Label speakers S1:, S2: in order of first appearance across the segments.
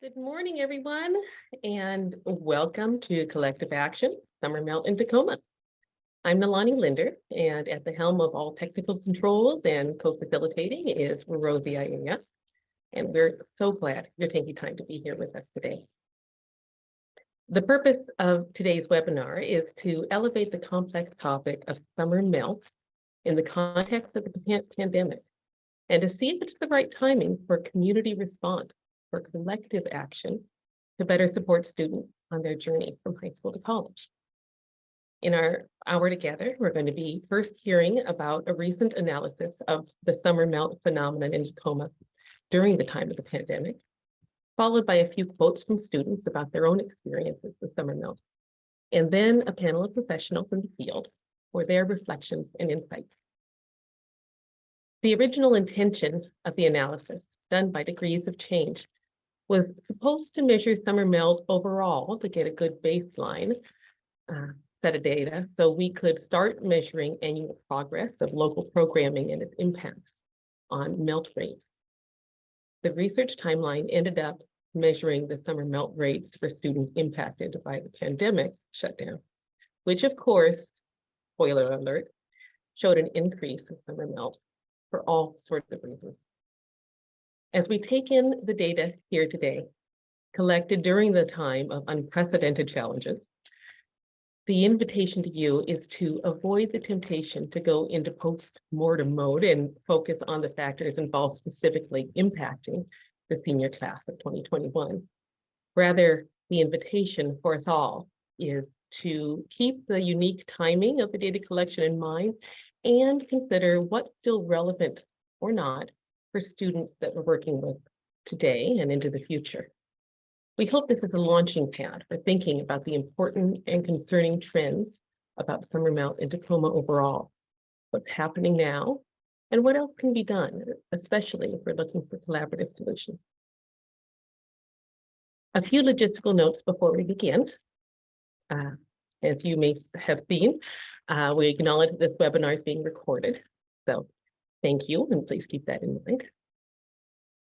S1: Good morning, everyone, and welcome to Collective Action, Summer Melt in Tacoma. I'm Nalani Linder, and at the helm of all technical controls and co-facilitating is Rosie Iunia, and we're so glad you're taking time to be here with us today. The purpose of today's webinar is to elevate the complex topic of summer melt in the context of the pandemic, and to see if it's the right timing for community response, for collective action to better support students on their journey from high school to college. In our hour together, we're going to be first hearing about a recent analysis of the summer melt phenomenon in Tacoma during the time of the pandemic, followed by a few quotes from students about their own experiences with summer melt, and then a panel of professionals in the field for their reflections and insights. The original intention of the analysis, done by Degrees of Change, was supposed to measure summer melt overall to get a good baseline set of data so we could start measuring annual progress of local programming and its impacts on melt rates. The research timeline ended up measuring the summer melt rates for students impacted by the pandemic shutdown, which of course, spoiler alert, showed an increase in summer melt for all sorts of reasons. As we take in the data here today, collected during the time of unprecedented challenges, the invitation to you is to avoid the temptation to go into post-mortem mode and focus on the factors involved specifically impacting the senior class of 2021. Rather, the invitation for us all is to keep the unique timing of the data collection in mind and consider what's still relevant or not for students that we're working with today and into the future. We hope this is a launching pad for thinking about the important and concerning trends about summer melt in Tacoma overall, what's happening now, and what else can be done, especially if we're looking for collaborative solutions. A few logistical notes before we begin. As you may have seen, we acknowledge that this webinar is being recorded, so thank you, and please keep that in mind.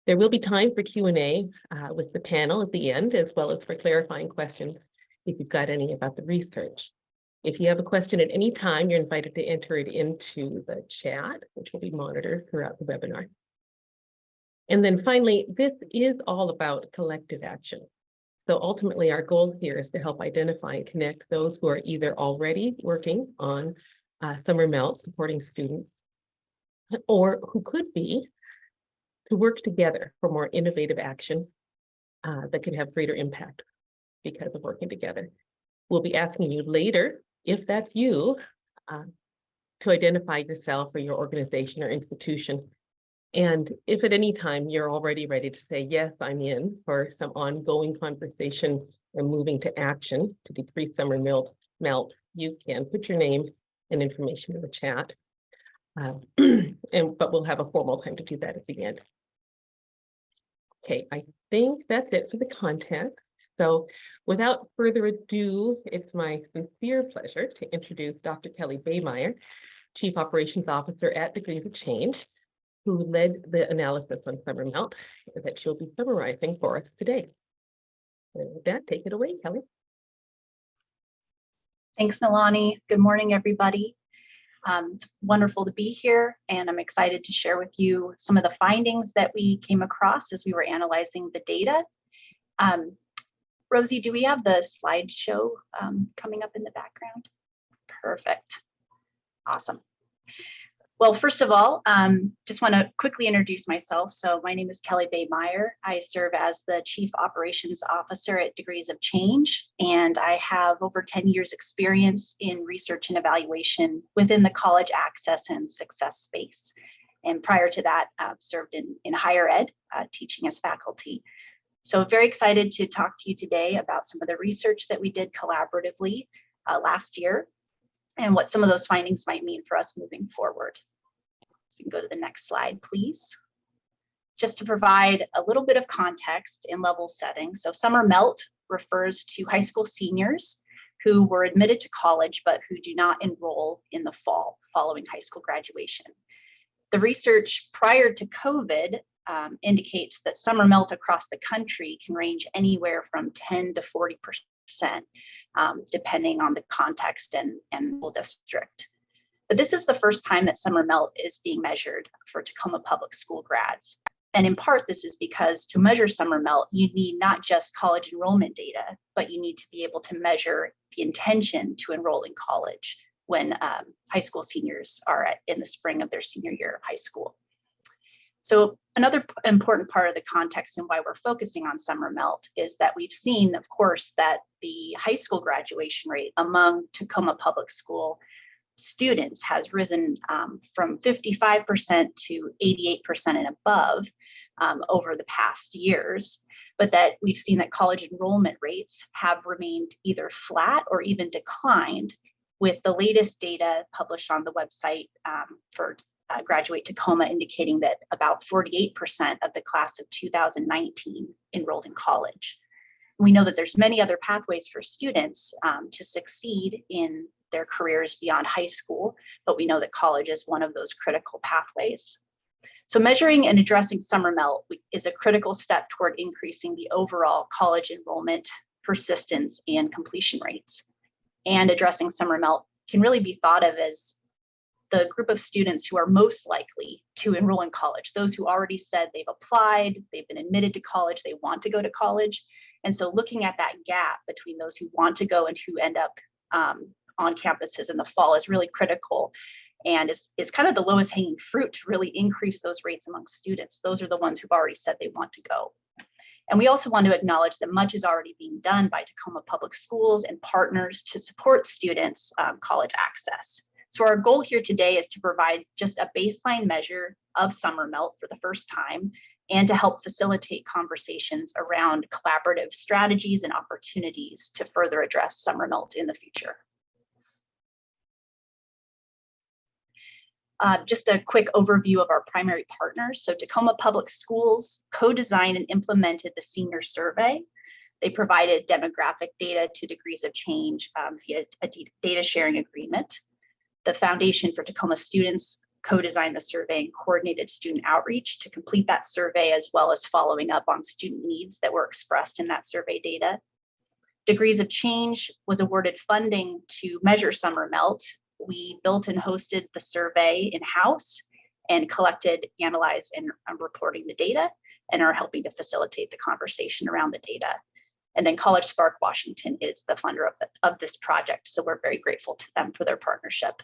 S1: There will be time for Q&A with the panel at the end, as well as for clarifying questions if you've got any about the research. If you have a question at any time, you're invited to enter it into the chat, which will be monitored throughout the webinar. And then finally, this is all about collective action. So ultimately, our goal here is to help identify and connect those who are either already working on summer melt, supporting students, or who could be, to work together for more innovative action that could have greater impact because of working together. We'll be asking you later, if that's you, to identify yourself or your organization or institution. And if at any time you're already ready to say, yes, I'm in for some ongoing conversation and moving to action to decrease summer melt, you can put your name and information in the chat. But we'll have a formal time to do that at the end. Okay, I think that's it for the context. So without further ado, it's my sincere pleasure to introduce Dr. Kelly Baymire, Chief Operations Officer at Degrees of Change, who led the analysis on summer melt that she'll be summarizing for us today. And with that, take it away, Kelly.
S2: Thanks, Nalani. Good morning, everybody. It's wonderful to be here, and I'm excited to share with you some of the findings that we came across as we were analyzing the data. Rosie, do we have the slideshow coming up in the background? Perfect. Awesome. Well, first of all, just want to quickly introduce myself. So my name is Kelly Baymire. I serve as the Chief Operations Officer at Degrees of Change, and I have over 10 years experience in research and evaluation within the college access and success space. And prior to that, served in higher ed, teaching as faculty. So very excited to talk to you today about some of the research that we did collaboratively last year and what some of those findings might mean for us moving forward. You can go to the next slide, please. Just to provide a little bit of context in level setting. So summer melt refers to high school seniors who were admitted to college but who do not enroll in the fall following high school graduation. The research prior to COVID indicates that summer melt across the country can range anywhere from 10 to 40%, depending on the context and school district. But this is the first time that summer melt is being measured for Tacoma Public School grads. And in part, this is because to measure summer melt, you need not just college enrollment data, but you need to be able to measure the intention to enroll in college when high school seniors are in the spring of their senior year of high school. So another important part of the context and why we're focusing on summer melt is that we've seen, of course, that the high school graduation rate among Tacoma Public School students has risen from 55% to 88% and above over the past years, but that we've seen that college enrollment rates have remained either flat or even declined, with the latest data published on the website for Graduate Tacoma indicating that about 48% of the class of 2019 enrolled in college. We know that there's many other pathways for students to succeed in their careers beyond high school, but we know that college is one of those critical pathways. So measuring and addressing summer melt is a critical step toward increasing the overall college enrollment, persistence, and completion rates. And addressing summer melt can really be thought of as the group of students who are most likely to enroll in college, those who already said they've applied, they've been admitted to college, they want to go to college. And so looking at that gap between those who want to go and who end up on campuses in the fall is really critical, and is kind of the lowest hanging fruit to really increase those rates among students. Those are the ones who've already said they want to go. And we also want to acknowledge that much is already being done by Tacoma Public Schools and partners to support students' college access. So our goal here today is to provide just a baseline measure of summer melt for the first time, and to help facilitate conversations around collaborative strategies and opportunities to further address summer melt in the future. Just a quick overview of our primary partners. So Tacoma Public Schools co-designed and implemented the senior survey. They provided demographic data to degrees of change via a data sharing agreement. The Foundation for Tacoma Students co-designed the survey and coordinated student outreach to complete that survey, as well as following up on student needs that were expressed in that survey data. Degrees of Change was awarded funding to measure summer melt. We built and hosted the survey in-house and collected, analyzed, and reporting the data, and are helping to facilitate the conversation around the data. And then College Spark Washington is the funder of this project, so we're very grateful to them for their partnership.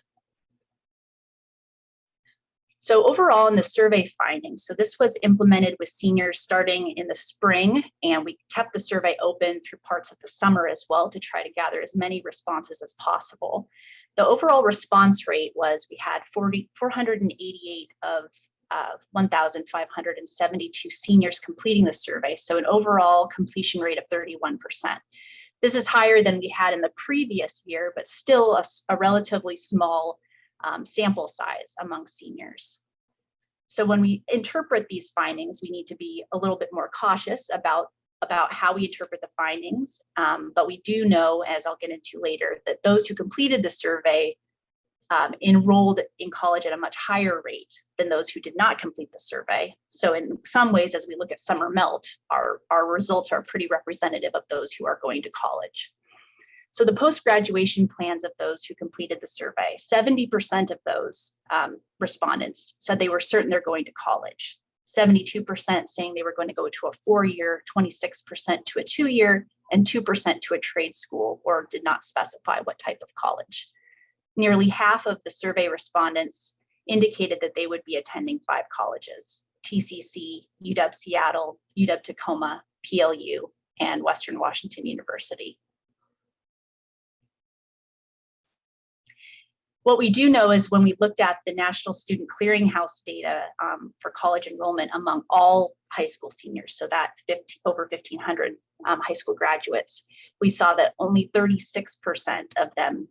S2: So overall in the survey findings, so this was implemented with seniors starting in the spring, and we kept the survey open through parts of the summer as well to try to gather as many responses as possible. The overall response rate was we had 488 of 1,572 seniors completing the survey, so an overall completion rate of 31%. This is higher than we had in the previous year, but still a relatively small sample size among seniors. So when we interpret these findings, we need to be a little bit more cautious about how we interpret the findings. But we do know, as I'll get into later, that those who completed the survey enrolled in college at a much higher rate than those who did not complete the survey. So in some ways, as we look at summer melt, our results are pretty representative of those who are going to college. So the post-graduation plans of those who completed the survey, 70% of those respondents said they were certain they're going to college, 72% saying they were going to go to a 4-year, 26% to a 2-year, and 2% to a trade school, or did not specify what type of college. Nearly half of the survey respondents indicated that they would be attending 5 colleges: TCC, UW Seattle, UW Tacoma, PLU, and Western Washington University. What we do know is when we looked at the National Student Clearinghouse data for college enrollment among all high school seniors, so that over 1,500 high school graduates, we saw that only 36% of them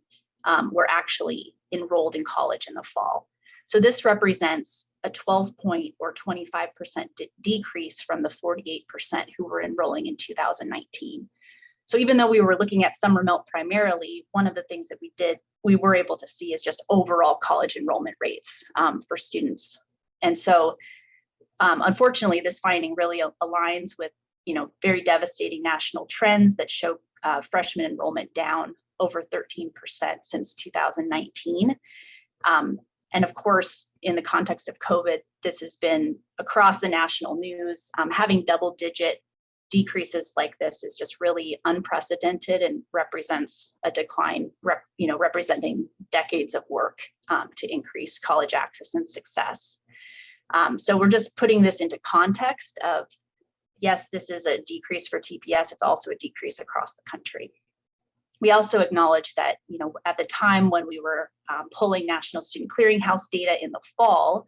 S2: were actually enrolled in college in the fall. So this represents a 12-point or 25% decrease from the 48% who were enrolling in 2019. So even though we were looking at summer melt primarily, one of the things that we were able to see is just overall college enrollment rates for students. And so Unfortunately, this finding really aligns with, very devastating national trends that show freshman enrollment down over 13% since 2019. And of course, in the context of COVID, this has been across the national news. Having double-digit decreases like this is just really unprecedented and represents a decline, representing decades of work to increase college access and success. So we're just putting this into context of, yes, this is a decrease for TPS. It's also a decrease across the country. We also acknowledge that, at the time when we were pulling National Student Clearinghouse data in the fall,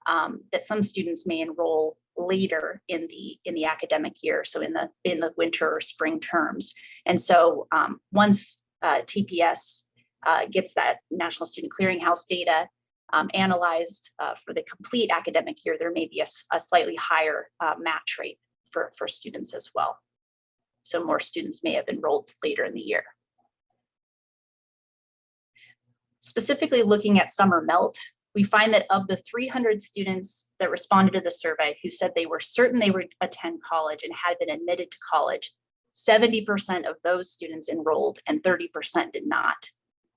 S2: that some students may enroll later in the academic year, so in the winter or spring terms. And so once TPS gets that National Student Clearinghouse data analyzed for the complete academic year, there may be a slightly higher match rate for students as well. So more students may have enrolled later in the year. Specifically looking at summer melt, we find that of the 300 students that responded to the survey who said they were certain they would attend college and had been admitted to college, 70% of those students enrolled and 30% did not.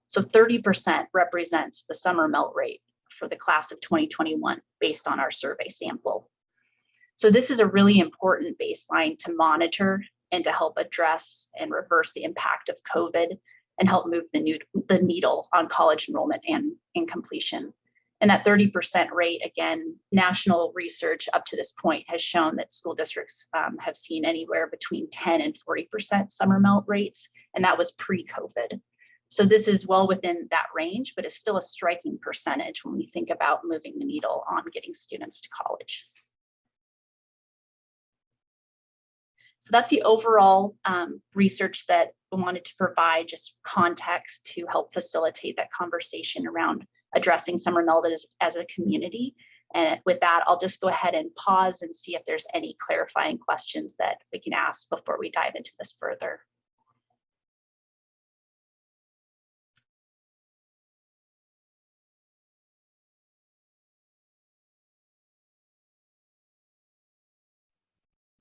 S2: So 30% represents the summer melt rate for the class of 2021 based on our survey sample. So this is a really important baseline to monitor and to help address and reverse the impact of COVID and help move the needle on college enrollment and completion. And that 30% rate, again, national research up to this point has shown that school districts have seen anywhere between 10 and 40% summer melt rates, and that was pre-COVID. So this is well within that range, but it's still a striking percentage when we think about moving the needle on getting students to college. So that's the overall research that I wanted to provide just context to help facilitate that conversation around addressing summer melt as a community. And with that, I'll just go ahead and pause and see if there's any clarifying questions that we can ask before we dive into this further.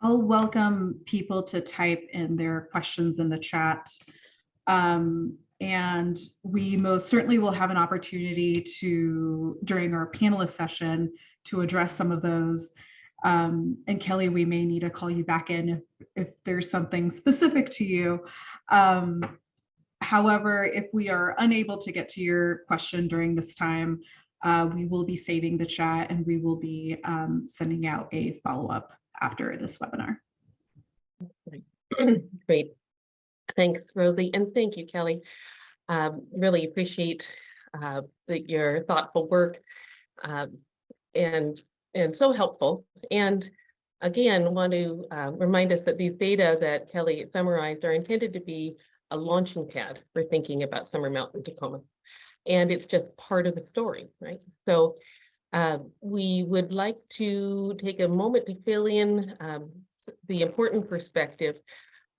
S3: I'll welcome people to type in their questions in the chat. And we most certainly will have an opportunity to, during our panelist session, to address some of those. And Kelly, we may need to call you back in if there's something specific to you. However, if we are unable to get to your question during this time, we will be saving the chat and we will be sending out a follow-up after this webinar.
S1: Great. Thanks, Rosie, and thank you, Kelly. Really appreciate your thoughtful work and so helpful. And again, want to remind us that these data that Kelly summarized are intended to be a launching pad for thinking about summer melt in Tacoma. And it's just part of the story, right? So we would like to take a moment to fill in the important perspective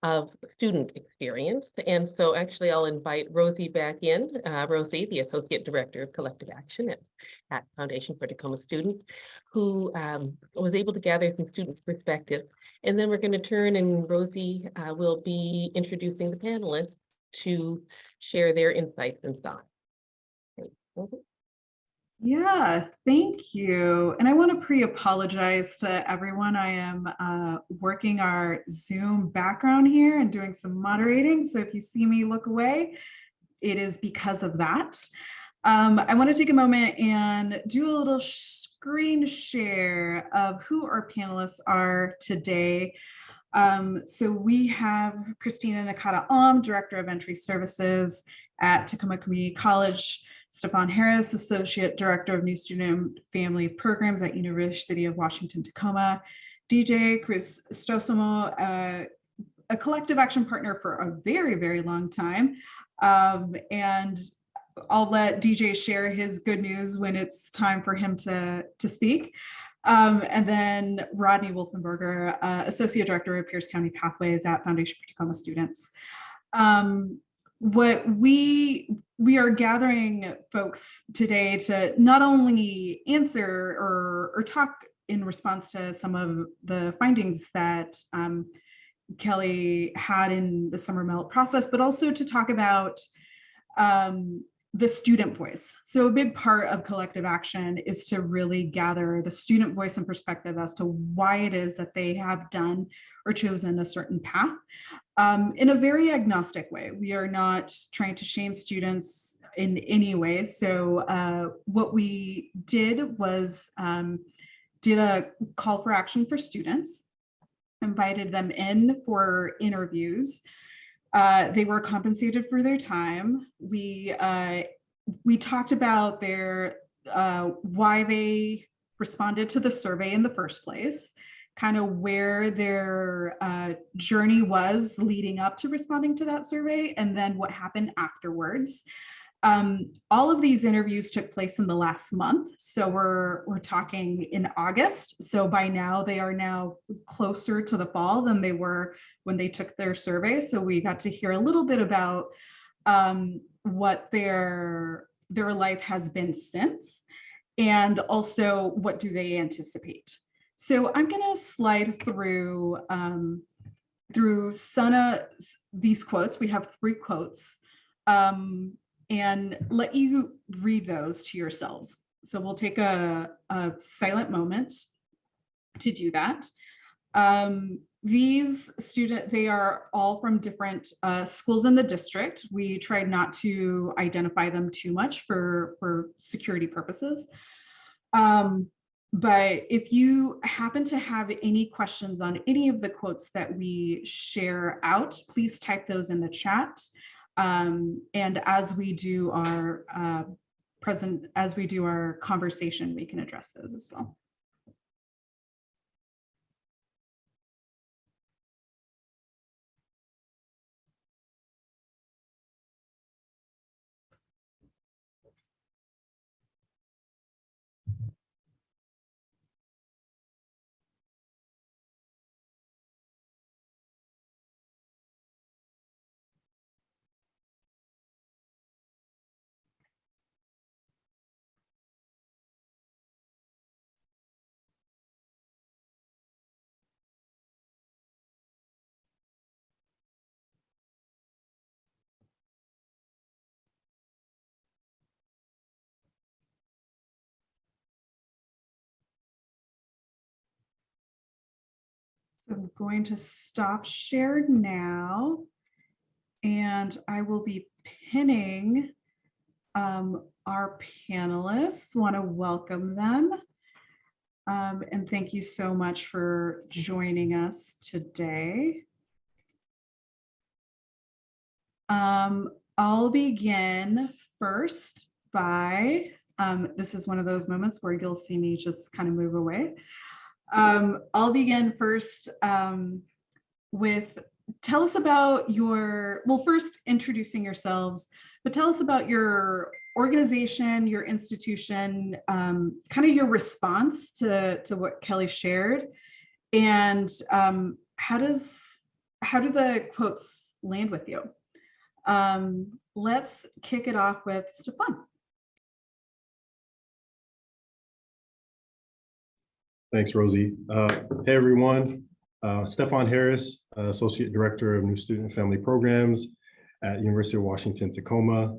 S1: of student experience. And so actually I'll invite Rosie back in. Rosie, the Associate Director of Collective Action at Foundation for Tacoma Students, who was able to gather some students' perspective. And then we're going to turn and Rosie will be introducing the panelists to share their insights and thoughts. Rosie?
S3: Yeah, thank you. And I want to pre-apologize to everyone. I am working our Zoom background here and doing some moderating. So if you see me look away, it is because of that. I want to take a moment and do a little screen share of who our panelists are today. So we have Christina Nakata-Om, Director of Entry Services at Tacoma Community College, Stefan Harris, Associate Director of New Student Family Programs at University of Washington, Tacoma, DJ Chris Stosomo, a collective action partner for a very, very long time. And I'll let DJ share his good news when it's time for him to speak. And then Rodney Wolfenberger, Associate Director of Pierce County Pathways at Foundation for Tacoma Students. What we are gathering folks today to not only answer or talk in response to some of the findings that Kelly had in the summer melt process, but also to talk about the student voice. So a big part of collective action is to really gather the student voice and perspective as to why it is that they have done or chosen a certain path in a very agnostic way. We are not trying to shame students in any way. So what we did was did a call for action for students, invited them in for interviews. They were compensated for their time. We talked about their why they responded to the survey in the first place, kind of where their journey was leading up to responding to that survey, and then what happened afterwards. All of these interviews took place in the last month. So we're talking in August. So by now they are now closer to the fall than they were when they took their survey. So we got to hear a little bit about what their life has been since, and also what do they anticipate. So I'm gonna slide through these quotes. We have 3 quotes. And let you read those to yourselves. So we'll take a silent moment to do that. These students, they are all from different schools in the district. We tried not to identify them too much for security purposes. But if you happen to have any questions on any of the quotes that we share out, please type those in the chat. And as we do our conversation, we can address those as well. So I'm going to stop share now, and I will be pinning our panelists. Want to welcome them. And thank you so much for joining us today. I'll begin first by, this is one of those moments where you'll see me just kind of move away. I'll begin first with, tell us about your, well, first introducing yourselves, but tell us about your organization, your institution, kind of your response to what Kelly shared, and how do the quotes land with you? Let's kick it off with Stefan.
S4: Thanks, Rosie. Hey, everyone. Stefan Harris, Associate Director of New Student and Family Programs at University of Washington, Tacoma.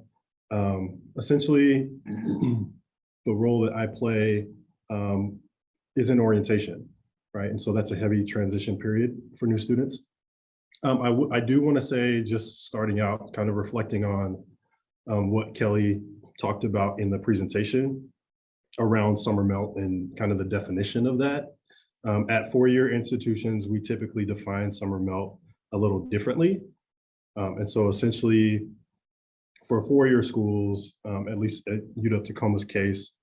S4: Essentially, the role that I play is in orientation, right? And so that's a heavy transition period for new students. I do want to say, just starting out, kind of reflecting on what Kelly talked about in the presentation around summer melt and kind of the definition of that. At 4-year institutions, we typically define summer melt a little differently. And so essentially, for 4-year schools, at least at UW-Tacoma's case,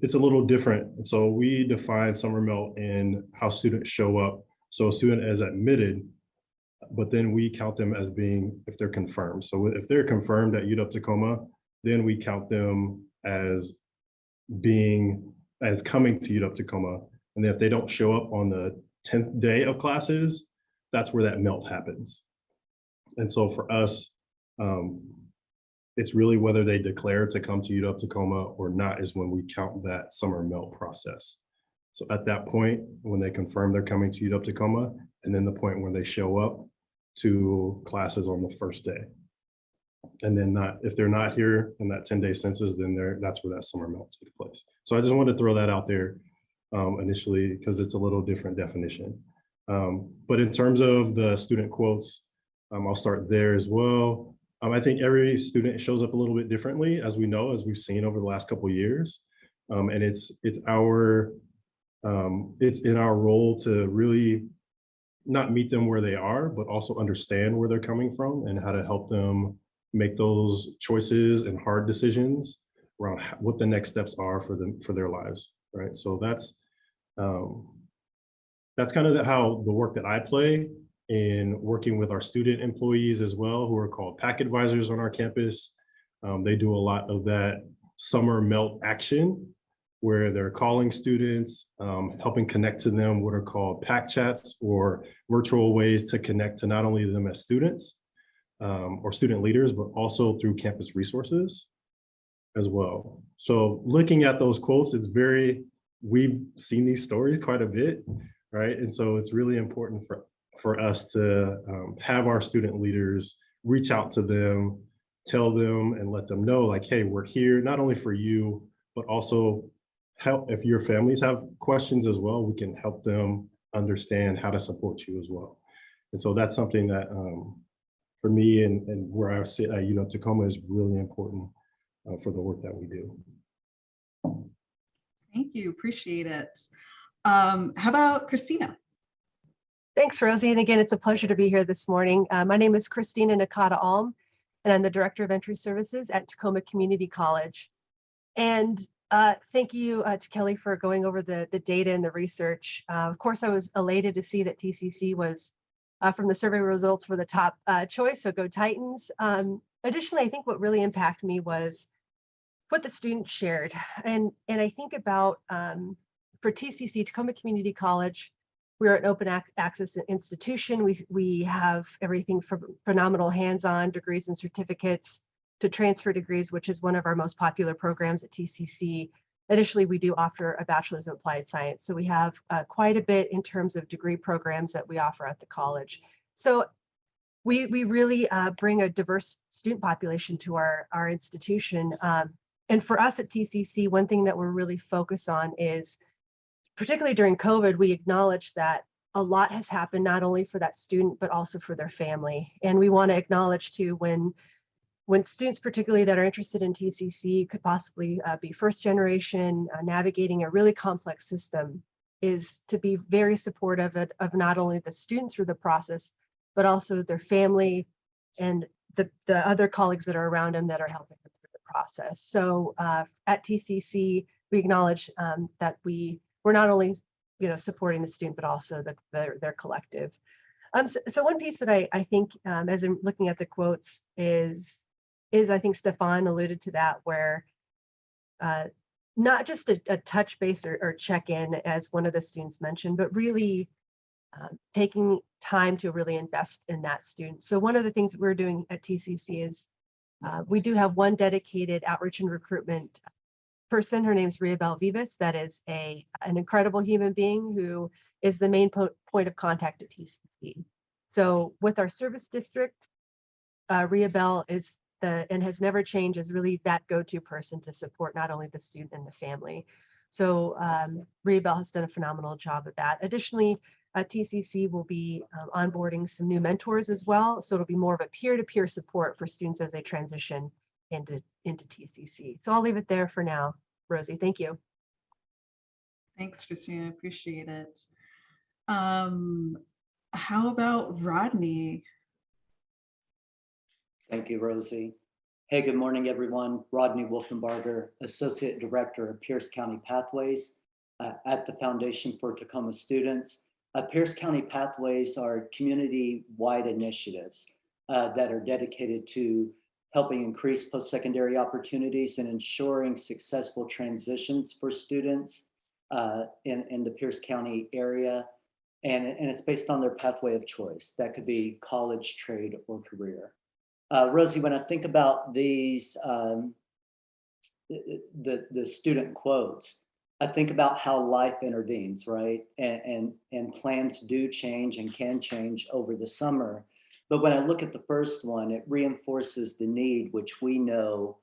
S4: it's a little different. And so we define summer melt in how students show up. So a student is admitted, but then we count them as being, if they're confirmed. So if they're confirmed at UW-Tacoma, then we count them as coming to UW-Tacoma. And then if they don't show up on the 10th day of classes, that's where that melt happens. And so for us, it's really whether they declare to come to UW-Tacoma or not is when we count that summer melt process. So at that point, when they confirm they're coming to UW-Tacoma, and then the point where they show up to classes on the first day. And then if they're not here in that 10-day census, then that's where that summer melt takes place. So I just wanted to throw that out there initially, because it's a little different definition. But in terms of the student quotes, I'll start there as well. I think every student shows up a little bit differently, as we've seen over the last couple of years. And it's in our role to really not meet them where they are, but also understand where they're coming from and how to help them make those choices and hard decisions around what the next steps are for them, for their lives, right? So that's kind of how the work that I play in working with our student employees as well, who are called PAC advisors on our campus. They do a lot of that summer melt action, where they're calling students, helping connect to them, what are called PAC chats, or virtual ways to connect to not only them as students or student leaders, but also through campus resources as well. So looking at those quotes, we've seen these stories quite a bit, right? And so it's really important for us to have our student leaders reach out to them, tell them and let them know, like, hey, we're here not only for you, but also help if your families have questions as well, we can help them understand how to support you as well. And so that's something that for me and where I sit at UW-Tacoma is really important for the work that we do.
S3: Thank you, appreciate it. How about Christina?
S5: Thanks, Rosie. And again, it's a pleasure to be here this morning. My name is Christina Nakata Alm, and I'm the Director of Entry Services at Tacoma Community College. And thank you to Kelly for going over the data and the research. Of course, I was elated to see that TCC was from the survey results for the top choice, so go Titans. Additionally, I think what really impacted me was what the students shared. And I think about for TCC, Tacoma Community College, we're an open access institution. We have everything from phenomenal hands-on degrees and certificates to transfer degrees, which is one of our most popular programs at TCC. Additionally, we do offer a bachelor's of applied science. So we have quite a bit in terms of degree programs that we offer at the college. So we really bring a diverse student population to our institution. And for us at TCC, one thing that we're really focused on is, particularly during COVID, we acknowledge that a lot has happened, not only for that student, but also for their family. And we want to acknowledge too, when students, particularly that are interested in TCC, could possibly be first generation, navigating a really complex system, is to be very supportive of not only the student through the process, but also their family and the other colleagues that are around them that are helping them through the process. So at TCC, we acknowledge that we're not only supporting the student, but also their collective. So one piece that I think, as I'm looking at the quotes, is I think Stefan alluded to that, where not just a touch base or check-in, as one of the students mentioned, but really taking time to really invest in that student. So one of the things that we're doing at TCC is we do have one dedicated outreach and recruitment person. Her name's Riabel Vivas. That is an incredible human being who is the main point of contact at TCC. So with our service district, Riabel is and has never changed, is really that go-to person to support not only the student and the family. So Riabel has done a phenomenal job of that. Additionally, TCC will be onboarding some new mentors as well. So it'll be more of a peer-to-peer support for students as they transition into TCC. So I'll leave it there for now. Rosie, thank you.
S3: Thanks, Christina, appreciate it. How about Rodney?
S6: Thank you, Rosie. Hey, good morning, everyone. Rodney Wolfenbarger, Associate Director of Pierce County Pathways at the Foundation for Tacoma Students. Pierce County Pathways are community-wide initiatives that are dedicated to helping increase post-secondary opportunities and ensuring successful transitions for students in the Pierce County area. And it's based on their pathway of choice. That could be college, trade, or career. Rosie, when I think about these, the student quotes, I think about how life intervenes, right? And plans do change and can change over the summer. But when I look at the first one, it reinforces the need, which we know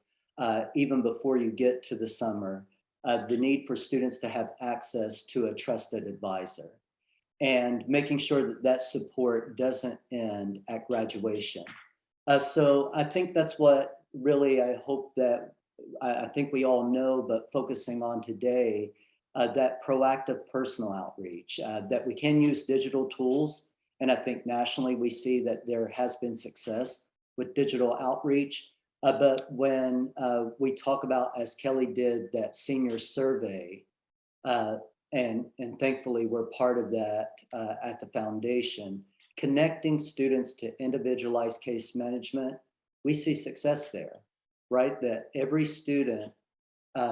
S6: even before you get to the summer, the need for students to have access to a trusted advisor and making sure that that support doesn't end at graduation. So I think that's what really I hope that I think we all know, but focusing on today, that proactive personal outreach, that we can use digital tools. And I think nationally we see that there has been success with digital outreach. But when we talk about, as Kelly did, that senior survey, uh, and thankfully we're part of that at the foundation, connecting students to individualized case management, we see success there, right? That every student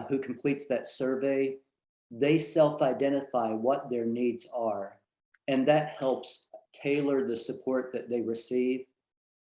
S6: who completes that survey, they self-identify what their needs are. And that helps tailor the support that they receive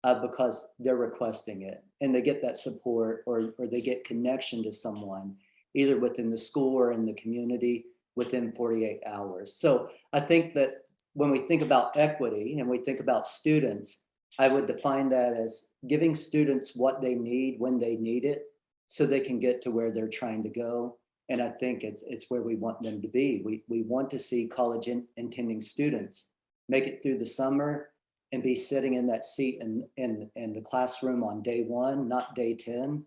S6: because they're requesting it. And they get that support or they get connection to someone, either within the school or in the community within 48 hours. So I think that when we think about equity and we think about students, I would define that as giving students what they need when they need it so they can get to where they're trying to go. And I think it's where we want them to be. We want to see college intending students make it through the summer and be sitting in that seat in the classroom on day one, not day 10.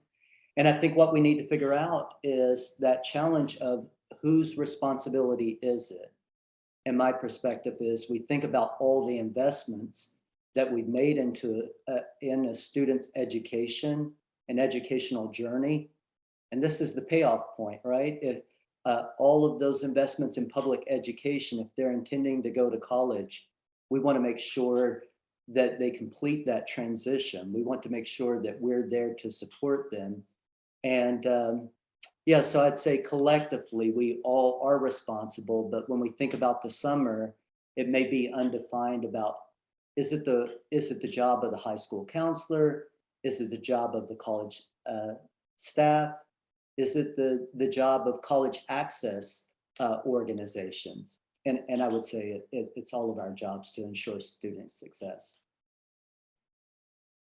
S6: And I think what we need to figure out is that challenge of whose responsibility is it? And my perspective is we think about all the investments that we've made into in a student's education and educational journey. And this is the payoff point, right? If all of those investments in public education, if they're intending to go to college, we want to make sure that they complete that transition. We want to make sure that we're there to support them. And yeah, so I'd say collectively, we all are responsible, but when we think about the summer, it may be undefined about, is it the job of the high school counselor? Is it the job of the college staff? Is it the job of college access organizations? And I would say it's all of our jobs to ensure student success.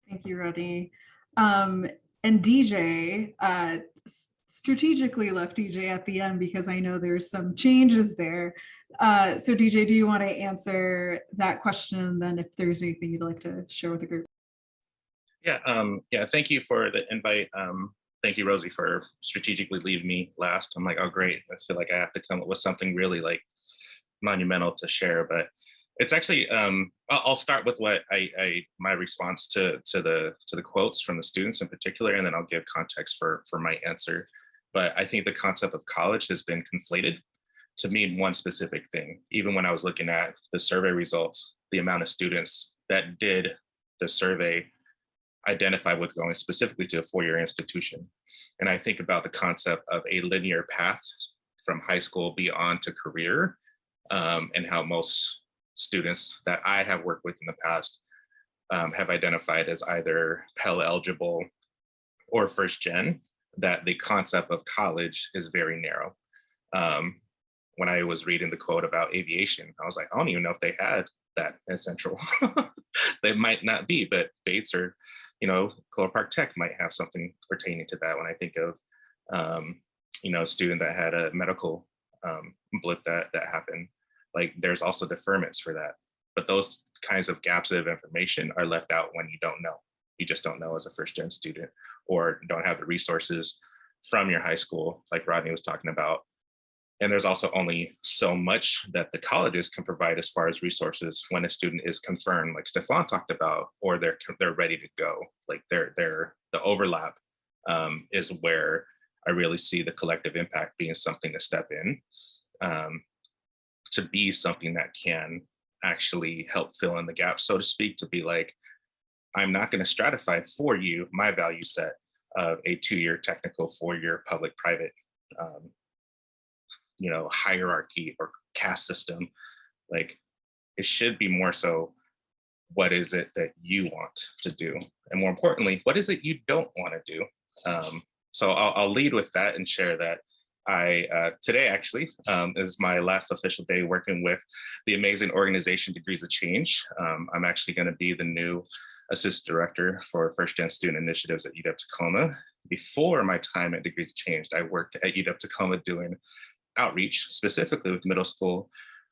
S3: Thank you, Rodney. And DJ, strategically left DJ at the end because I know there's some changes there. So DJ, do you want to answer that question? And then if there's anything you'd like to share with the group?
S7: Yeah, thank you for the invite. Thank you, Rosie, for strategically leaving me last. I'm like, oh, great. I feel like I have to come up with something really like monumental to share, but it's actually, I'll start with what my response to the quotes from the students in particular, and then I'll give context for my answer. But I think the concept of college has been conflated to mean one specific thing. Even when I was looking at the survey results, the amount of students that did the survey identify with going specifically to a four-year institution. And I think about the concept of a linear path from high school beyond to career, and how most students that I have worked with in the past have identified as either Pell eligible or first gen, that the concept of college is very narrow. When I was reading the quote about aviation, I was like, I don't even know if they had that in Central. They might not be, but Bates or, Clover Park Tech might have something pertaining to that. When I think of, a student that had a medical blip that happened, like there's also deferments for that. But those kinds of gaps of information are left out when you don't know. You just don't know as a first gen student, or don't have the resources from your high school, like Rodney was talking about. And there's also only so much that the colleges can provide as far as resources when a student is confirmed, like Stefan talked about, or they're ready to go. Like the overlap is where I really see the collective impact being something to step in, to be something that can actually help fill in the gap, so to speak, to be like, I'm not going to stratify for you my value set of a 2-year technical, 4-year public private, hierarchy or caste system. Like, it should be more so, what is it that you want to do? And more importantly, what is it you don't want to do? So I'll lead with that and share that Today actually is my last official day working with the amazing organization Degrees of Change. I'm actually going to be the new assistant director for first gen student initiatives at UW-Tacoma. Before my time at Degrees of Change, I worked at UW-Tacoma doing outreach, specifically with middle school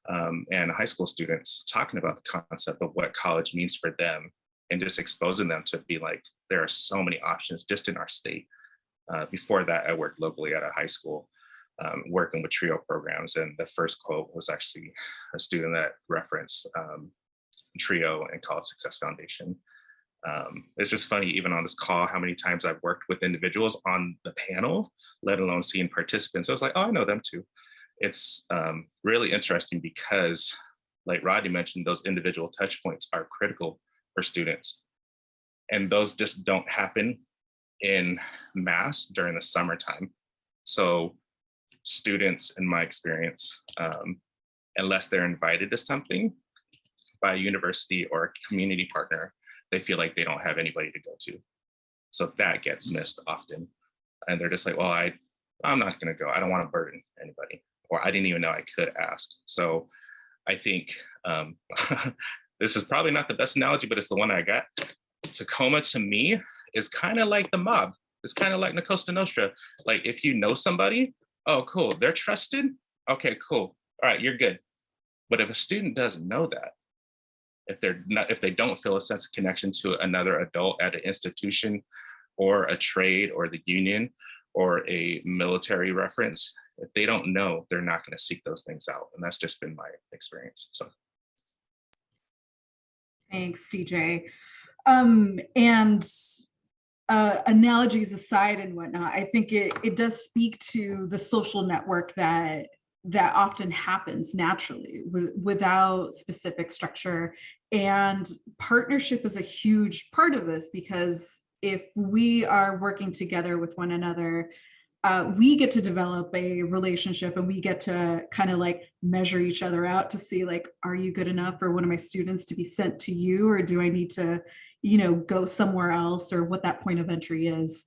S7: and high school students, talking about the concept of what college means for them and just exposing them to be like, there are so many options just in our state. Before that, I worked locally at a high school, working with TRIO programs. And the first quote was actually a student that referenced TRIO and College Success Foundation. It's just funny, even on this call, how many times I've worked with individuals on the panel, let alone seeing participants. I was like, oh, I know them too. It's really interesting because, like Rodney mentioned, those individual touch points are critical for students. And those just don't happen in mass during the summertime. So students, in my experience, unless they're invited to something by a university or a community partner, they feel like they don't have anybody to go to. So that gets missed often. And they're just like, well, I'm not gonna go. I don't wanna burden anybody, or I didn't even know I could ask. So I think this is probably not the best analogy, but it's the one I got. Tacoma to me is kind of like the mob. It's kind of like the Costa Nostra. Like if you know somebody, oh, cool, they're trusted. Okay, cool. All right, you're good. But if a student doesn't know that, if they don't feel a sense of connection to another adult at an institution or a trade or the union or a military reference, if they don't know, they're not going to seek those things out. And that's just been my experience. So.
S3: Thanks, DJ. Analogies aside and whatnot, I think it does speak to the social network that often happens naturally without specific structure. And partnership is a huge part of this, because if we are working together with one another, we get to develop a relationship, and we get to kind of like measure each other out to see, like, are you good enough for one of my students to be sent to you, or do I need to, go somewhere else, or what that point of entry is.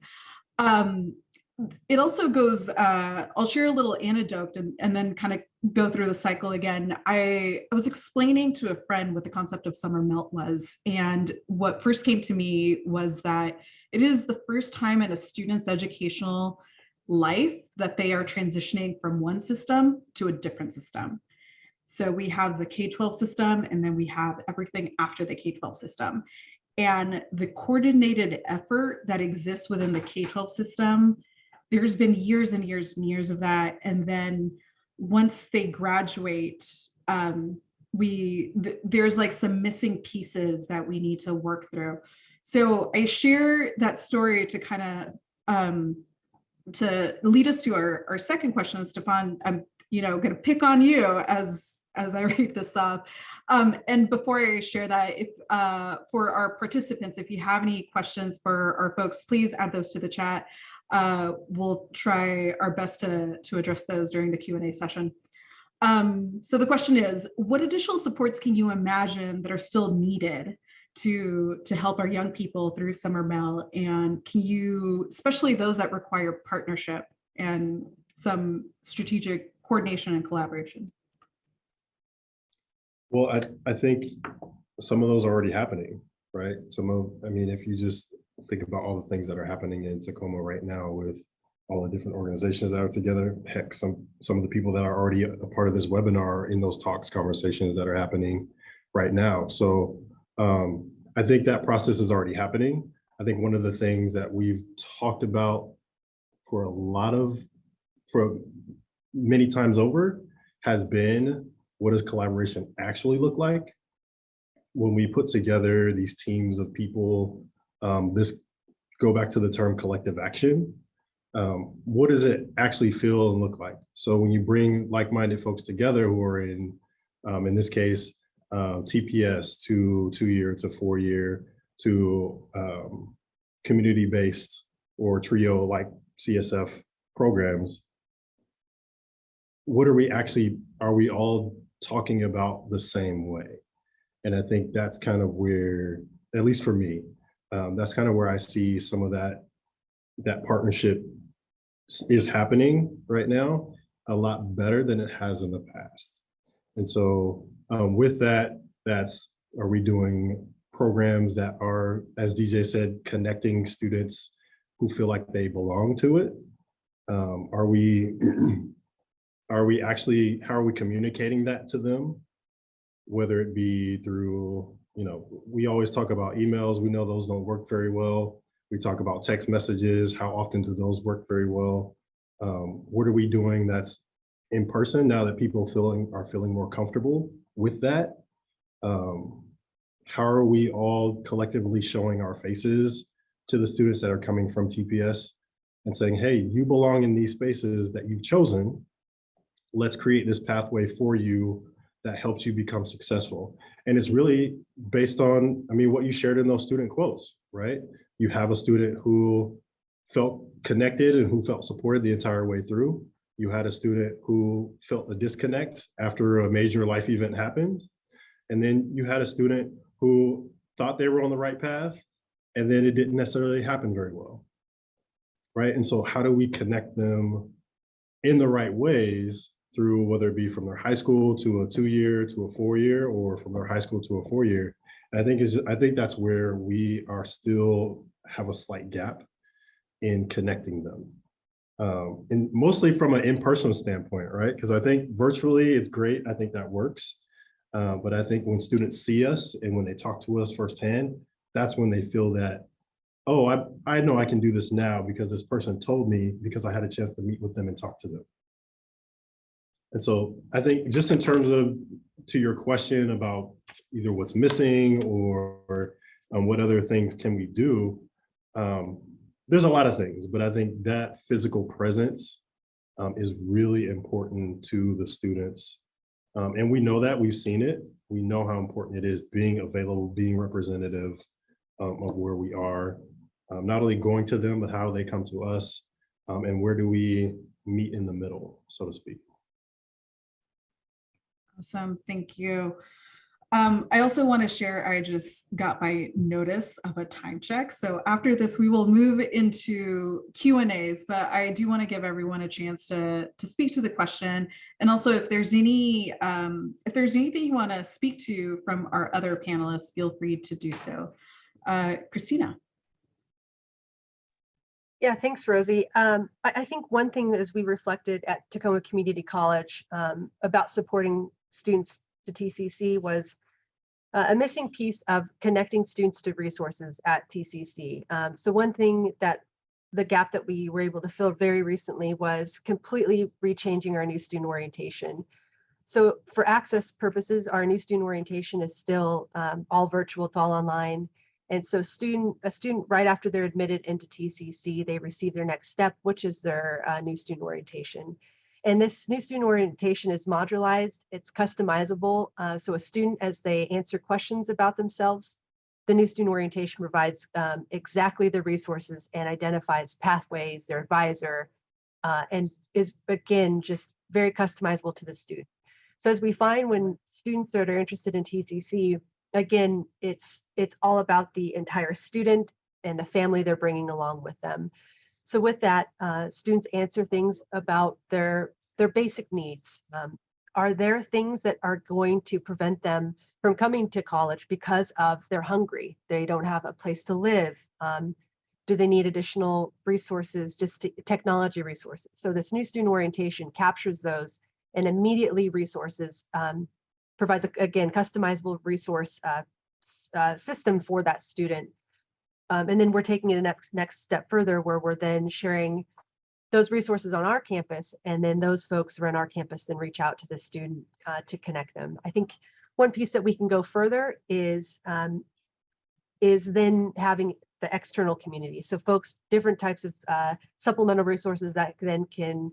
S3: It also goes, I'll share a little anecdote and then kind of go through the cycle again. I was explaining to a friend what the concept of summer melt was. And what first came to me was that it is the first time in a student's educational life that they are transitioning from one system to a different system. So we have the K-12 system, and then we have everything after the K-12 system. And the coordinated effort that exists within the K-12 system, there's been years and years and years of that. And then once they graduate, there's like some missing pieces that we need to work through. So I share that story to kind of to lead us to our second question. Stefan, I'm going to pick on you as I read this off. And before I share that, if for our participants, if you have any questions for our folks, please add those to the chat. We'll try our best to address those during the Q&A session. So the question is, what additional supports can you imagine that are still needed to help our young people through summer melt? And can you, especially those that require partnership and some strategic coordination and collaboration?
S4: Well, I think some of those are already happening, right? If you just think about all the things that are happening in Tacoma right now with all the different organizations that are together, heck, some of the people that are already a part of this webinar are in those talks, conversations that are happening right now. So I think that process is already happening. I think one of the things that we've talked about for many times over has been, what does collaboration actually look like? When we put together these teams of people, go back to the term collective action. What does it actually feel and look like? So when you bring like-minded folks together who are in this case, TPS to 2-year to 4-year to community-based or TRIO like CSF programs, are we all talking about the same way? And I think that's kind of where, at least for me, that's kind of where I see some of that partnership is happening right now a lot better than it has in the past. And so with that, are we doing programs that are, as DJ said, connecting students who feel like they belong to it? Are we actually, how are we communicating that to them? Whether it be through, we always talk about emails. We know those don't work very well. We talk about text messages. How often do those work very well? What are we doing that's in person now that people are feeling more comfortable with that? How are we all collectively showing our faces to the students that are coming from TPS and saying, hey, you belong in these spaces that you've chosen. Let's create this pathway for you that helps you become successful. And it's really based on, what you shared in those student quotes, right? You have a student who felt connected and who felt supported the entire way through. You had a student who felt a disconnect after a major life event happened. And then you had a student who thought they were on the right path, and then it didn't necessarily happen very well, right? And so how do we connect them in the right ways through, whether it be from their high school to a 2-year to a 4-year, or from their high school to a 4-year? I think that's where we are still have a slight gap in connecting them. And mostly from an in-person standpoint, right? Because I think virtually it's great. I think that works. But I think when students see us and when they talk to us firsthand, that's when they feel that, oh, I know I can do this now because this person told me, because I had a chance to meet with them and talk to them. And so I think just in terms of, to your question about either what's missing or what other things can we do, there's a lot of things, but I think that physical presence is really important to the students. And we know that, we've seen it. We know how important it is being available, being representative of where we are, not only going to them, but how they come to us, and where do we meet in the middle, so to speak.
S3: Awesome, thank you. I also want to share, I just got my notice of a time check. So after this, we will move into Q&As, but I do want to give everyone a chance to speak to the question. And also if there's anything you want to speak to from our other panelists, feel free to do so. Christina.
S5: Yeah, thanks, Rosie. I think one thing as we reflected at Tacoma Community College about supporting students to TCC was a missing piece of connecting students to resources at TCC. So one thing that the gap that we were able to fill very recently was completely rechanging our new student orientation. So for access purposes, our new student orientation is still all virtual, it's all online. And so a student right after they're admitted into TCC, they receive their next step, which is their new student orientation. And this new student orientation is modularized, it's customizable. So a student, as they answer questions about themselves, the new student orientation provides exactly the resources and identifies pathways, their advisor, and is, again, just very customizable to the student. So as we find when students that are interested in TCC, again, it's all about the entire student and the family they're bringing along with them. So with that, students answer things about their basic needs. Are there things that are going to prevent them from coming to college because of they're hungry, they don't have a place to live? Do they need additional resources, just technology resources? So this new student orientation captures those and immediately resources, provides, again, customizable resource system for that student. And then we're taking it a next step further, where we're then sharing those resources on our campus, and then those folks around our campus then reach out to the student to connect them. I think one piece that we can go further is then having the external community. So folks, different types of supplemental resources that then can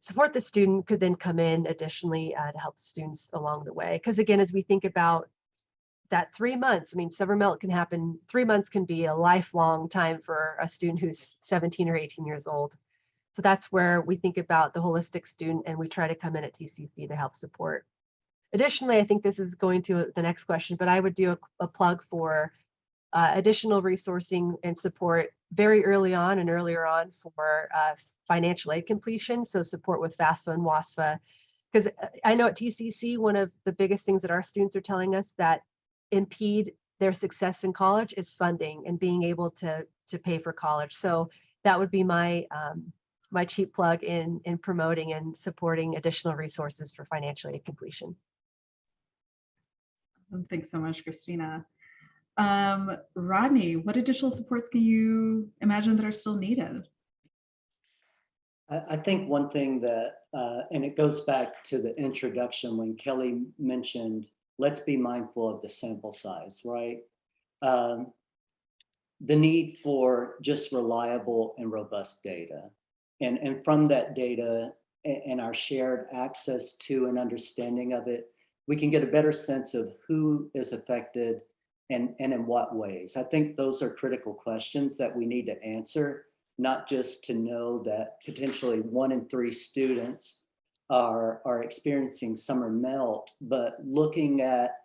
S5: support the student could then come in additionally to help the students along the way. Because again, as we think about that 3 months, summer melt can happen, 3 months can be a lifelong time for a student who's 17 or 18 years old. So that's where we think about the holistic student, and we try to come in at TCC to help support. Additionally, I think this is going to the next question, but I would do a plug for additional resourcing and support very early on and earlier on for financial aid completion. So support with FAFSA and WASFA. Because I know at TCC, one of the biggest things that our students are telling us that impede their success in college is funding and being able to pay for college. So that would be my my cheap plug in promoting and supporting additional resources for financial aid completion.
S3: Thanks so much, Christina. Rodney, what additional supports can you imagine that are still needed?
S6: I think one thing that, and it goes back to the introduction when Kelly mentioned, let's be mindful of the sample size, right? The need for just reliable and robust data. And from that data and our shared access to and understanding of it, we can get a better sense of who is affected and in what ways. I think those are critical questions that we need to answer, not just to know that potentially 1 in 3 students are experiencing summer melt, but looking at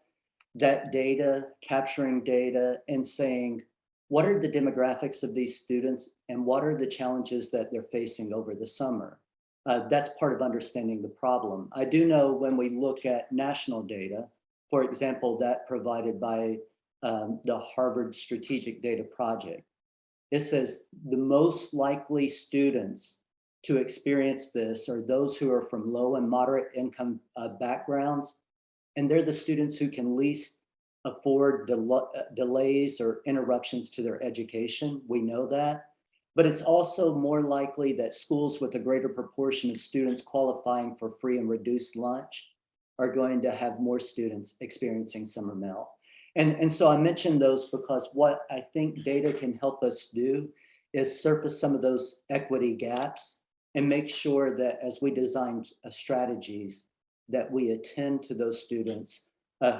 S6: that data, capturing data and saying, what are the demographics of these students and what are the challenges that they're facing over the summer? That's part of understanding the problem. I do know when we look at national data, for example, that provided by the Harvard Strategic Data Project, it says the most likely students to experience this are those who are from low and moderate income backgrounds, and they're the students who can least afford delays or interruptions to their education. We know that. But it's also more likely that schools with a greater proportion of students qualifying for free and reduced lunch are going to have more students experiencing summer melt. And so I mentioned those because what I think data can help us do is surface some of those equity gaps and make sure that as we design strategies, that we attend to those students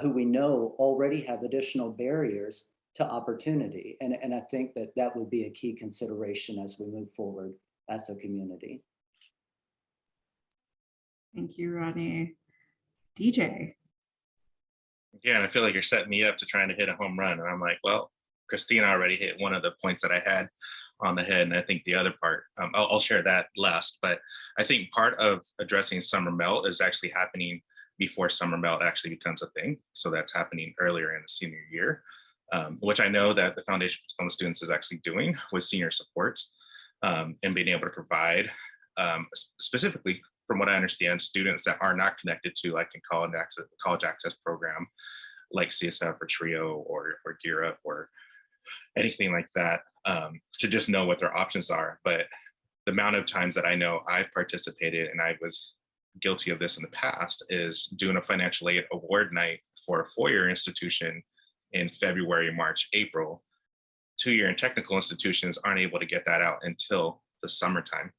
S6: who we know already have additional barriers to opportunity. And I think that that would be a key consideration as we move forward as a community.
S3: Thank you, Rodney. DJ.
S7: Yeah, and I feel like you're setting me up to trying to hit a home run. And I'm like, well, Christina already hit one of the points that I had on the head. And I think the other part, I'll share that last. But I think part of addressing summer melt is actually happening before summer melt actually becomes a thing. So that's happening earlier in the senior year, which I know that the Foundation for Tacoma Students is actually doing with senior supports and being able to provide specifically, from what I understand, students that are not connected to like a college access program like CSF or TRIO or Gear Up or anything like that, to just know what their options are. But the amount of times that I know I've participated, and I was guilty of this in the past, is doing a financial aid award night for a four-year institution in February, March, April. Two-year and technical institutions aren't able to get that out until the summertime.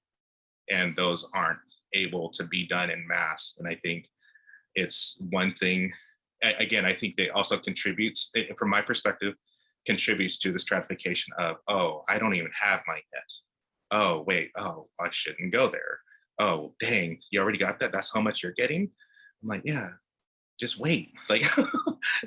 S7: And those aren't able to be done in mass. And I think it's one thing, again, I think they also contributes, from my perspective, contributes to the stratification of, oh, I don't even have mine yet. Oh, wait, oh, I shouldn't go there. Oh, dang, you already got that? That's how much you're getting? I'm like, yeah, just wait. Like,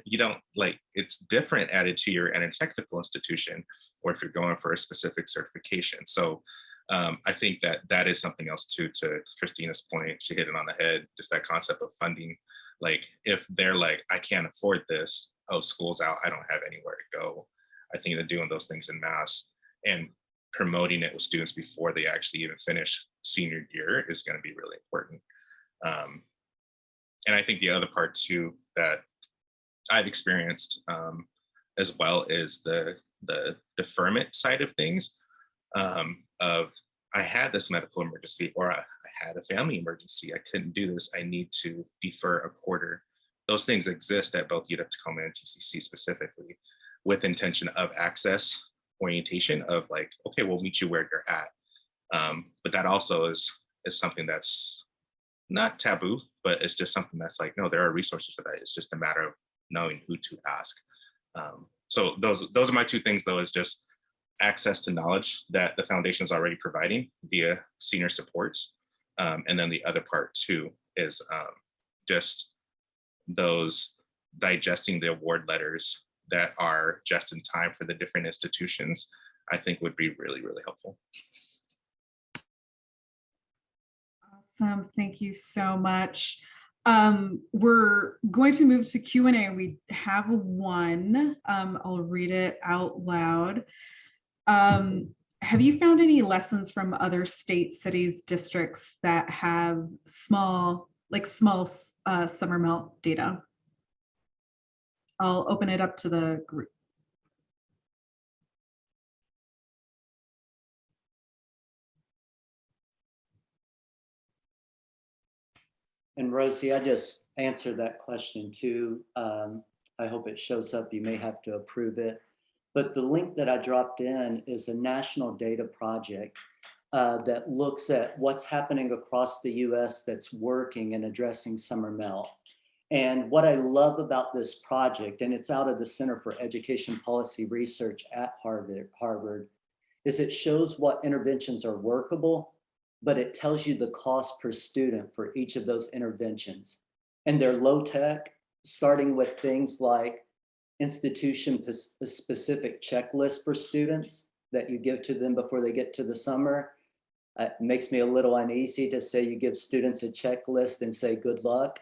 S7: you don't, like, it's different added to your at a technical institution, or if you're going for a specific certification. So I think that that is something else too, to Christina's point, she hit it on the head, just that concept of funding. Like, if they're like, I can't afford this, oh, school's out, I don't have anywhere to go. I think that doing those things in mass and promoting it with students before they actually even finish senior year is going to be really important. And I think the other part too that I've experienced as well is the deferment side of things. Of, I had this medical emergency, or I had a family emergency, I couldn't do this, I need to defer a quarter. Those things exist at both UW-Tacoma and TCC specifically, with intention of access orientation of like, okay, we'll meet you where you're at. But that also is something that's not taboo, but it's just something that's like, no, there are resources for that. It's just a matter of knowing who to ask. So those are my two things though, is just access to knowledge that the foundation is already providing via senior supports. And then the other part too is just those digesting the award letters that are just in time for the different institutions, I think would be really, really helpful.
S3: Awesome. Thank you so much. We're going to move to Q&A. We have one. I'll read it out loud. Have you found any lessons from other states, cities, districts that have small summer melt data? I'll open it up to the group.
S6: And Rosie, I just answered that question too. I hope it shows up. You may have to approve it. But the link that I dropped in is a national data project that looks at what's happening across the US that's working and addressing summer melt. And what I love about this project, and it's out of the Center for Education Policy Research at Harvard, is it shows what interventions are workable, but it tells you the cost per student for each of those interventions. And they're low tech, starting with things like institution-specific checklists for students that you give to them before they get to the summer. It makes me a little uneasy to say you give students a checklist and say good luck,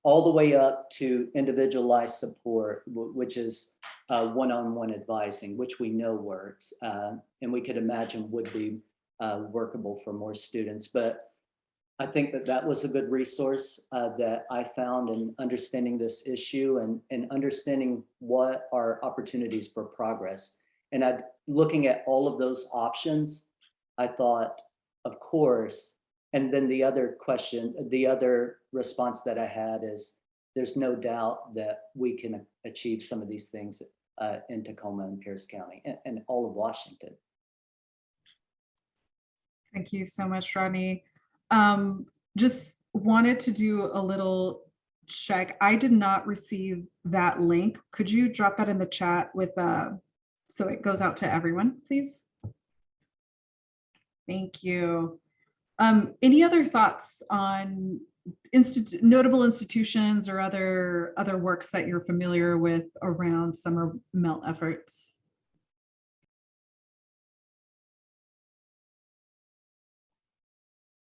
S6: all the way up to individualized support, which is one-on-one advising, which we know works, and we could imagine would be workable for more students. But I think that that was a good resource that I found in understanding this issue and understanding what are opportunities for progress. And looking at all of those options, I thought, of course, and then the other question, the other response that I had is, there's no doubt that we can achieve some of these things in Tacoma and Pierce County and all of Washington.
S3: Thank you so much, Rodney. Just wanted to do a little check. I did not receive that link. Could you drop that in the chat with so it goes out to everyone, please? Thank you. Any other thoughts on notable institutions or other works that you're familiar with around summer melt efforts?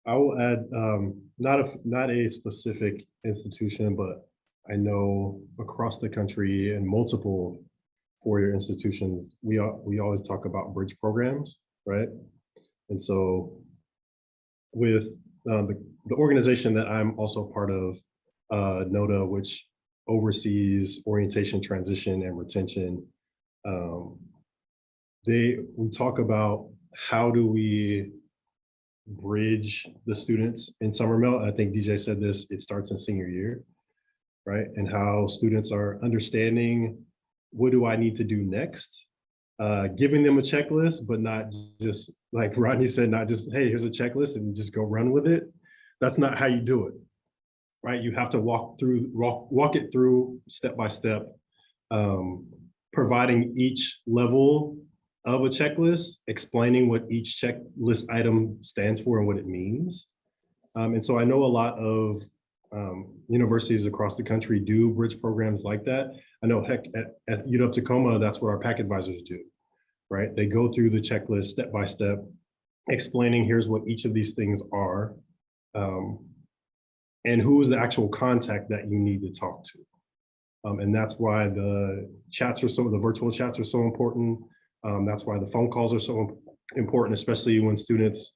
S4: I will add, not a specific institution, but I know across the country and multiple four-year institutions, we always talk about bridge programs, right? And so with the organization that I'm also part of, NODA, which oversees orientation, transition, and retention, we talk about how do we bridge the students in summer melt. I think DJ said this, it starts in senior year, right? And how students are understanding, what do I need to do next? Giving them a checklist, but not just, like Rodney said, not just, hey, here's a checklist and just go run with it. That's not how you do it, right? You have to walk it through step by step, providing each level of a checklist, explaining what each checklist item stands for and what it means. And so I know a lot of universities across the country do bridge programs like that. I know heck, at UW Tacoma, that's what our PAC advisors do, right? They go through the checklist step by step, explaining here's what each of these things are, and who's the actual contact that you need to talk to. And that's why the virtual chats are so important. That's why the phone calls are so important, especially when students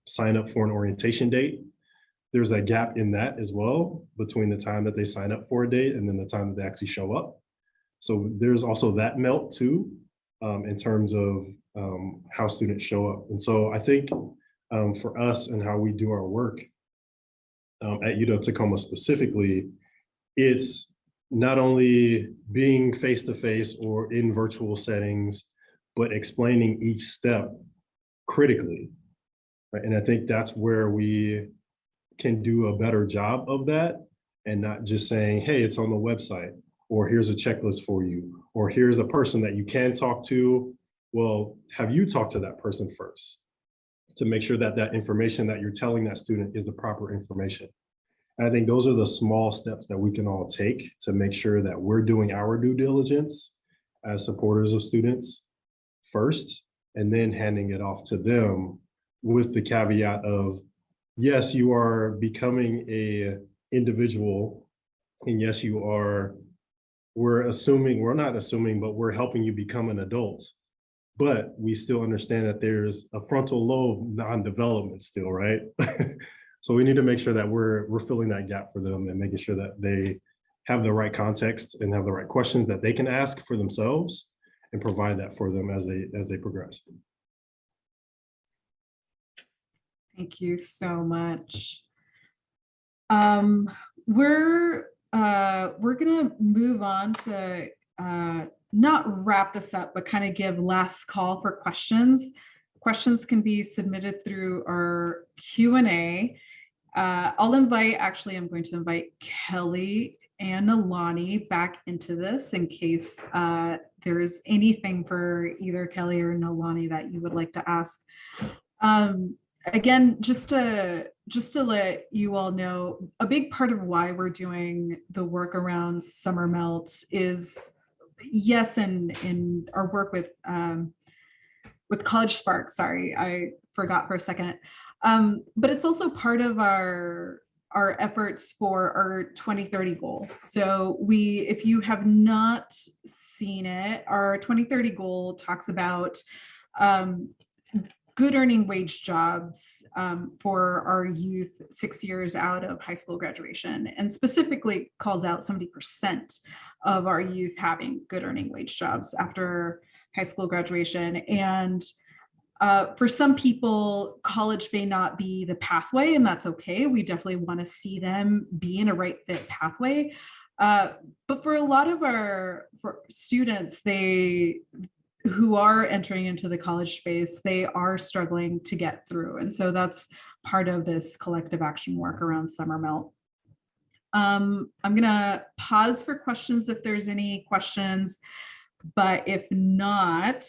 S4: sign up for an orientation date. There's a gap in that as well, between the time that they sign up for a date and then the time that they actually show up. So there's also that melt too, in terms of how students show up. And so I think for us and how we do our work at UW Tacoma specifically, it's not only being face-to-face or in virtual settings, but explaining each step critically, right? And I think that's where we can do a better job of that, and not just saying, hey, it's on the website, or here's a checklist for you, or here's a person that you can talk to. Well, have you talked to that person first to make sure that that information that you're telling that student is the proper information? And I think those are the small steps that we can all take to make sure that we're doing our due diligence as supporters of students first, and then handing it off to them with the caveat of, yes, you are becoming a individual, and yes, we're not assuming, but we're helping you become an adult. But we still understand that there's a frontal lobe non-development still, right? So we need to make sure that we're filling that gap for them and making sure that they have the right context and have the right questions that they can ask for themselves and provide that for them as they progress.
S3: Thank you so much. We're gonna move on to not wrap this up, but kind of give last call for questions. Questions can be submitted through our Q&A. I'm going to invite Kelly and Nalani back into this in case there's anything for either Kelly or Nalani that you would like to ask. Again, just to let you all know, a big part of why we're doing the work around summer melt is, yes, in our work with College Spark. Sorry, I forgot for a second. But it's also part of our efforts for our 2030 goal. So if you have not seen it, our 2030 goal talks about good earning wage jobs for our youth 6 years out of high school graduation, and specifically calls out 70% of our youth having good earning wage jobs after high school graduation. And for some people, college may not be the pathway, and that's okay. We definitely want to see them be in a right fit pathway. But for a lot of our students, who are entering into the college space, they are struggling to get through. And so that's part of this collective action work around summer melt. I'm gonna pause for questions if there's any questions, but if not,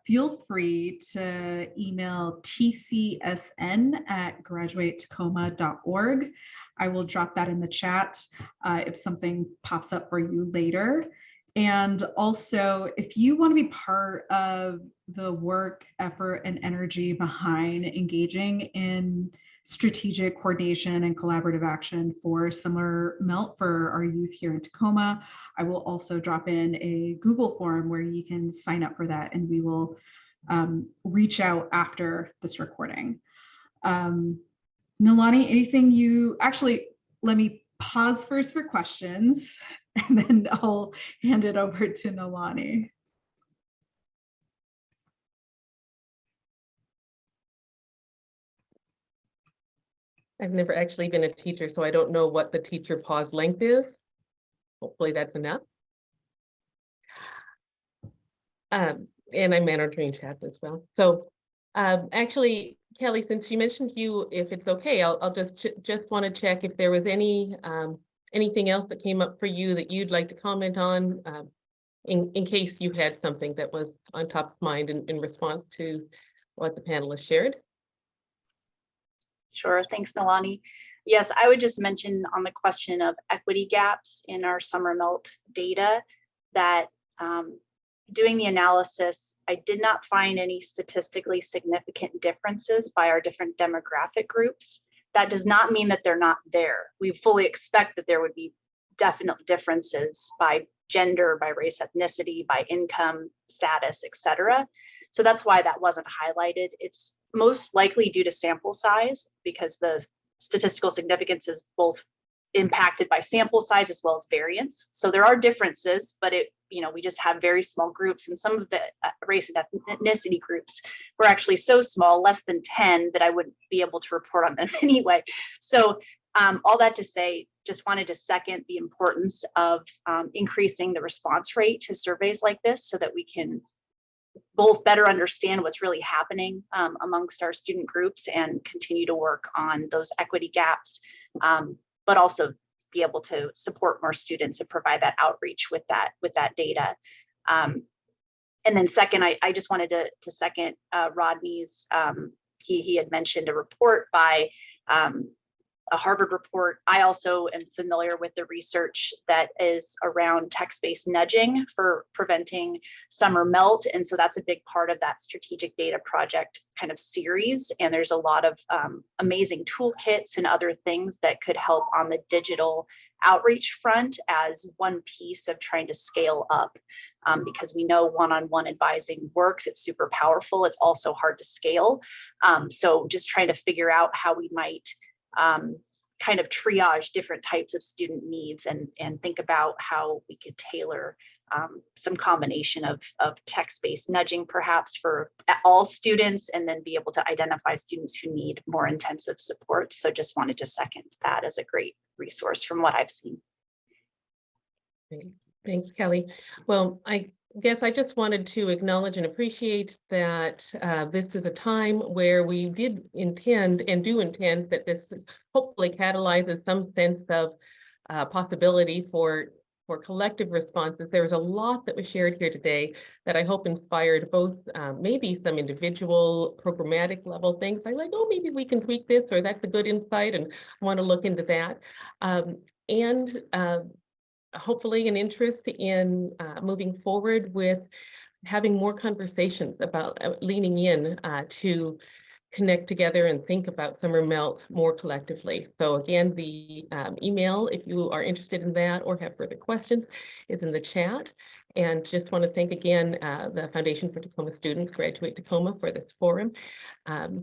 S3: feel free to email tcsn@graduatetacoma.org. I will drop that in the chat if something pops up for you later. And also, if you want to be part of the work, effort, and energy behind engaging in strategic coordination and collaborative action for summer melt for our youth here in Tacoma, I will also drop in a Google form where you can sign up for that, and we will reach out after this recording. Nalani, let me pause first for questions, and then I'll hand it over to Nalani.
S1: I've never actually been a teacher, so I don't know what the teacher pause length is. Hopefully that's enough. And I'm monitoring chat as well. So actually, Kelly, since you mentioned you, if it's okay, I'll just want to check if there was anything else that came up for you that you'd like to comment on, in case you had something that was on top of mind in response to what the panelists shared.
S2: Sure, thanks, Nalani. Yes, I would just mention on the question of equity gaps in our summer melt data that doing the analysis, I did not find any statistically significant differences by our different demographic groups. That does not mean that they're not there. We fully expect that there would be definite differences by gender, by race, ethnicity, by income, status, etc. So that's why that wasn't highlighted. It's most likely due to sample size, because the statistical significance is both impacted by sample size as well as variance. So there are differences, but we just have very small groups, and some of the race and ethnicity groups were actually so small, less than 10, that I wouldn't be able to report on them anyway. So all that to say, just wanted to second the importance of increasing the response rate to surveys like this so that we can both better understand what's really happening amongst our student groups and continue to work on those equity gaps, but also be able to support more students and provide that outreach with that data. And then second, I just wanted to second Rodney's, he had mentioned a report by a Harvard report. I also am familiar with the research that is around text-based nudging for preventing summer melt. And so that's a big part of that strategic data project kind of series. And there's a lot of amazing toolkits and other things that could help on the digital outreach front as one piece of trying to scale up, because we know one-on-one advising works. It's super powerful. It's also hard to scale. So just trying to figure out how we might kind of triage different types of student needs and think about how we could tailor some combination of text-based nudging perhaps for all students, and then be able to identify students who need more intensive support. So just wanted to second that as a great resource from what I've seen.
S1: Great. Thanks, Kelly. Well, I guess I just wanted to acknowledge and appreciate that this is a time where we did intend and do intend that this hopefully catalyzes some sense of possibility for collective responses. There was a lot that was shared here today that I hope inspired both maybe some individual programmatic level things. I like, oh, maybe we can tweak this, or that's a good insight and want to look into that. And hopefully an interest in moving forward with having more conversations about leaning in to connect together and think about summer melt more collectively. So again, the email, if you are interested in that or have further questions, is in the chat. And just want to thank again the Foundation for Tacoma Students, Graduate Tacoma, for this forum.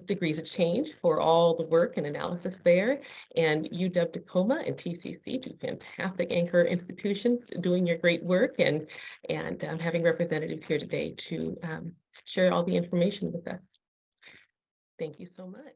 S1: Degrees of Change for all the work and analysis there. And UW Tacoma and TCC, two fantastic anchor institutions doing your great work, and having representatives here today to share all the information with us. Thank you so much.